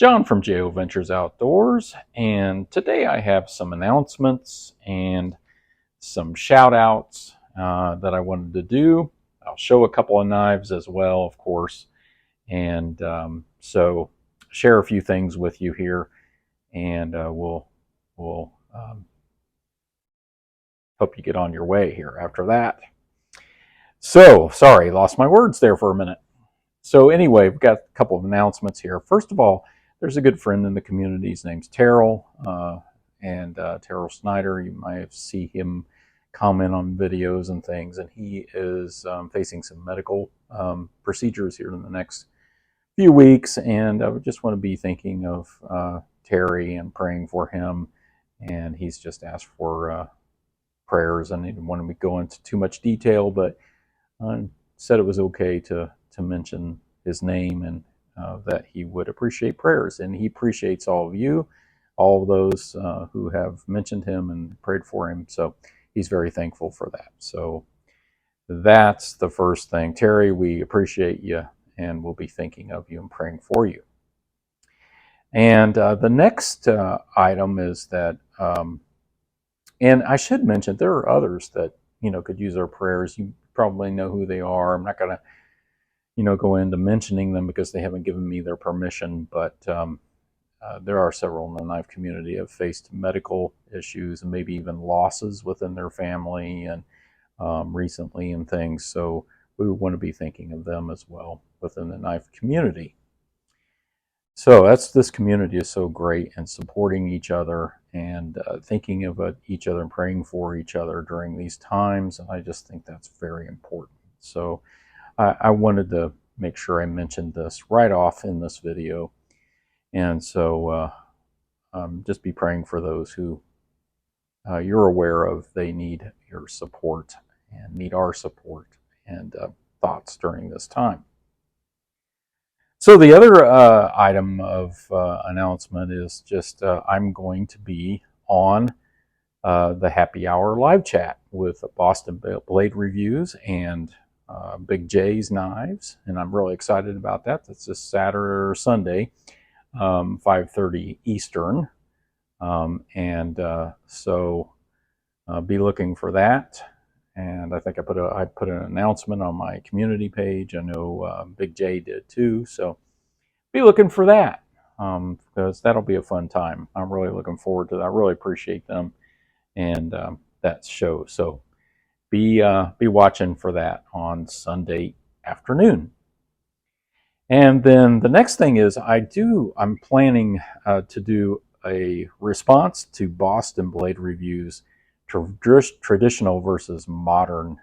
John from JO Ventures Outdoors, and today I have some announcements and some shout outs that I wanted to do. I'll show a couple of knives as well, of course, and so share a few things with you here, and we'll hope you get on your way here after that. So, sorry, lost my words there for a minute. So anyway, we've got a couple of announcements here. First of all, there's a good friend in the community. His name's Terrell, and Terrell Snyder. You might see him comment on videos and things, and he is facing some medical procedures here in the next few weeks, and I would just want to be thinking of Terry and praying for him. And he's just asked for prayers, and he didn't want to go into too much detail, but said it was okay to mention his name and that he would appreciate prayers. And he appreciates all of you, all of those who have mentioned him and prayed for him. So he's very thankful for that. So that's the first thing. Terry, we appreciate you, and we'll be thinking of you and praying for you. And the next item is that, and I should mention, there are others that could use our prayers. You probably know who they are. I'm not going to go into mentioning them because they haven't given me their permission, but there are several in the knife community who have faced medical issues and maybe even losses within their family and recently and things. So we want to be thinking of them as well within the knife community. So this community is so great, and supporting each other and thinking of each other and praying for each other during these times. And I just think that's very important. So I wanted to make sure I mentioned this right off in this video. And so just be praying for those who you're aware of. They need your support and need our support and thoughts during this time. So the other item of announcement is just I'm going to be on the Happy Hour live chat with Boston Blade Reviews and Big J's Knives, and I'm really excited about that. That's this Saturday or Sunday, 5:30 Eastern, so be looking for that. And I think I put an announcement on my community page. I know Big J did too, so be looking for that because that'll be a fun time. I'm really looking forward to that. I really appreciate them and that show. So be watching for that on Sunday afternoon. And then the next thing is I'm planning to do a response to Boston Blade Reviews traditional versus modern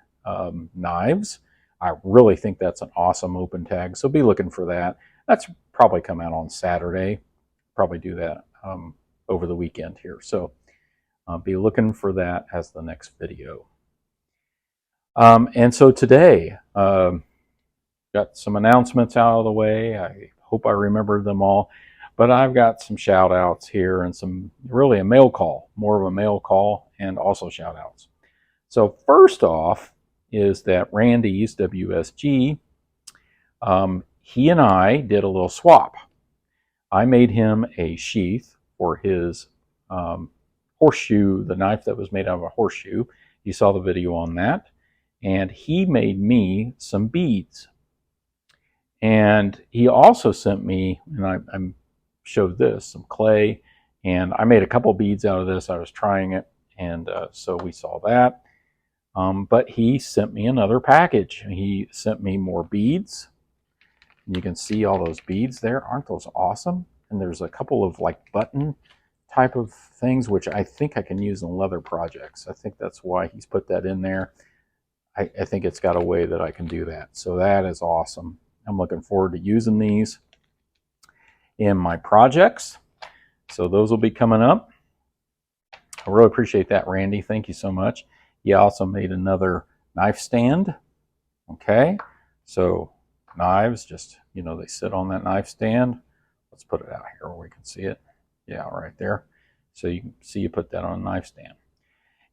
knives. I really think that's an awesome open tag, so be looking for that. That's probably come out on Saturday. Probably do that over the weekend here. So be looking for that as the next video. And so today, got some announcements out of the way. I hope I remember them all, but I've got some shout outs here and really a mail call, more of a mail call, and also shout outs. So first off is that Randy's WSG, he and I did a little swap. I made him a sheath for his horseshoe, the knife that was made out of a horseshoe. You saw the video on that. And he made me some beads. And he also sent me, and I showed this, some clay, and I made a couple beads out of this. I was trying it, and so we saw that. But he sent me another package. He sent me more beads. And you can see all those beads there. Aren't those awesome? And there's a couple of like button type of things, which I think I can use in leather projects. I think that's why he's put that in there. I think it's got a way that I can do that. So that is awesome. I'm looking forward to using these in my projects. So those will be coming up. I really appreciate that, Randy. Thank you so much. He also made another knife stand. Okay, so knives just, they sit on that knife stand. Let's put it out here where we can see it. Yeah, right there. So you can see you put that on a knife stand.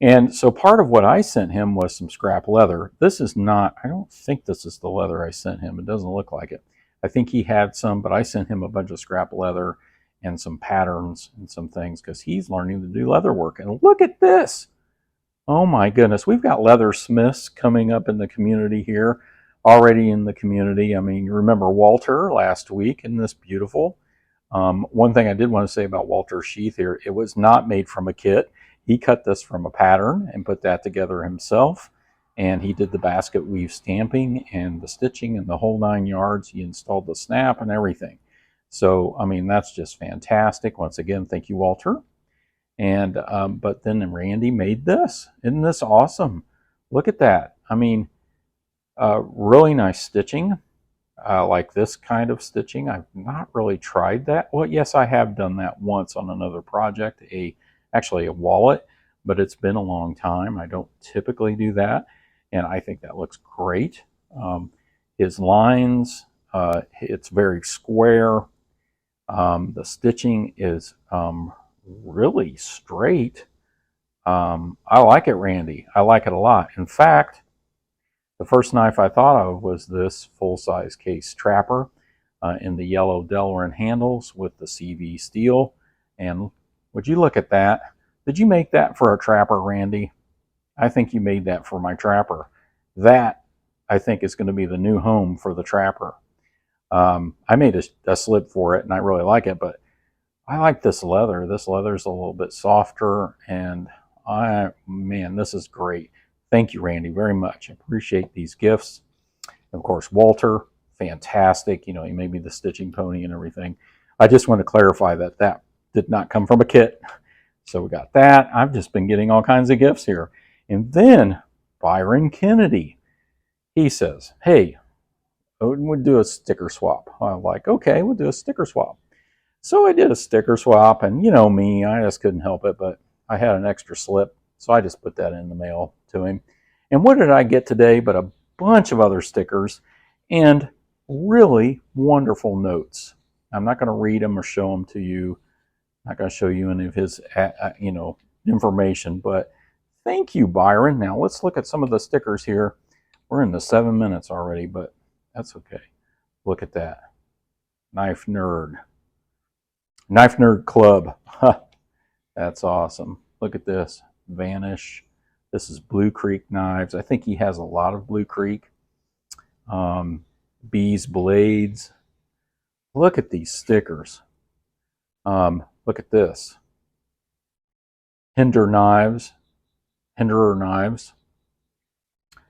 And so part of what I sent him was some scrap leather. This is not, I don't think this is the leather I sent him. It doesn't look like it. I think he had some, but I sent him a bunch of scrap leather. and some patterns and some things because he's learning to do leather work. And look at this. Oh my goodness, we've got leathersmiths coming up in the community here, already in the community. I mean, you remember Walter last week, isn't this beautiful? One thing I did want to say about Walter's sheath here, it was not made from a kit. He cut this from a pattern and put that together himself. And he did the basket weave stamping and the stitching and the whole 9 yards. He installed the snap and everything. So, I mean, that's just fantastic. Once again, thank you, Walter. And but then Randy made this. Isn't this awesome? Look at that. I mean, really nice stitching. Like this kind of stitching. I've not really tried that. Well, yes, I have done that once on another project, actually a wallet, but it's been a long time. I don't typically do that, and I think that looks great. His lines, it's very square. The stitching is really straight. I like it, Randy. I like it a lot. In fact, the first knife I thought of was this full-size case trapper in the yellow Delrin handles with the CV steel. And would you look at that? Did you make that for a trapper, Randy? I think you made that for my trapper. That, I think, is going to be the new home for the trapper. I made a slip for it, and I really like it, but I like this leather. This leather's a little bit softer, and man, this is great. Thank you, Randy, very much. I appreciate these gifts. And of course, Walter, fantastic. You know, he made me the stitching pony and everything. I just want to clarify that that did not come from a kit. So we got that. I've just been getting all kinds of gifts here. And then Byron Kennedy, he says, hey, we'll do a sticker swap. I'm like, okay, we'll do a sticker swap. So I did a sticker swap, and you know me, I just couldn't help it, but I had an extra slip, so I just put that in the mail to him. And what did I get today but a bunch of other stickers and really wonderful notes. I'm not going to read them or show them to you. I'm not going to show you any of his information, but thank you, Byron. Now let's look at some of the stickers here. We're in the 7 minutes already, but that's okay. Look at that. Knife Nerd. Knife Nerd Club. That's awesome. Look at this. Vanish. This is Blue Creek knives. I think he has a lot of Blue Creek. Bees Blades. Look at these stickers. Look at this. Hinderer Knives.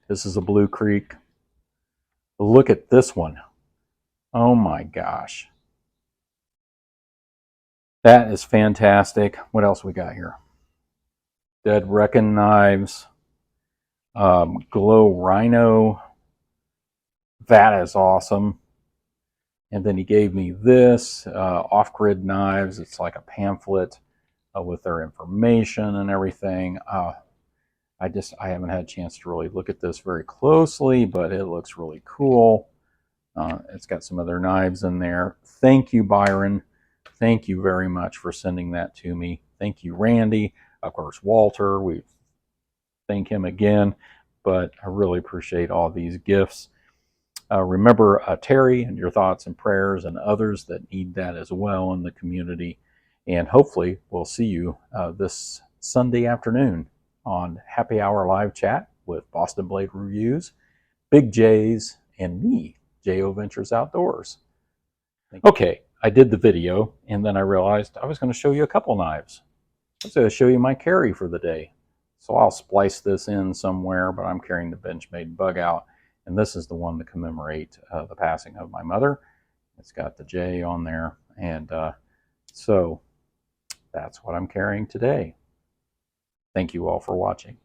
This is a Blue Creek. Look at this one. Oh my gosh. That is fantastic. What else we got here? Dead Reckon Knives. Glow Rhino. That is awesome. And then he gave me this, Off-Grid Knives. It's like a pamphlet with their information and everything. I haven't had a chance to really look at this very closely, but it looks really cool. It's got some other knives in there. Thank you, Byron. Thank you very much for sending that to me. Thank you, Randy. Of course, Walter. We thank him again, but I really appreciate all these gifts. Remember Terry and your thoughts and prayers and others that need that as well in the community. And hopefully we'll see you this Sunday afternoon on Happy Hour Live Chat with Boston Blade Reviews, Big J's, and me, J.O. Ventures Outdoors. Okay, I did the video, and then I realized I was going to show you a couple knives. I was going to show you my carry for the day. So I'll splice this in somewhere, but I'm carrying the Benchmade Bug Out. And this is the one to commemorate the passing of my mother. It's got the J on there. And so that's what I'm carrying today. Thank you all for watching.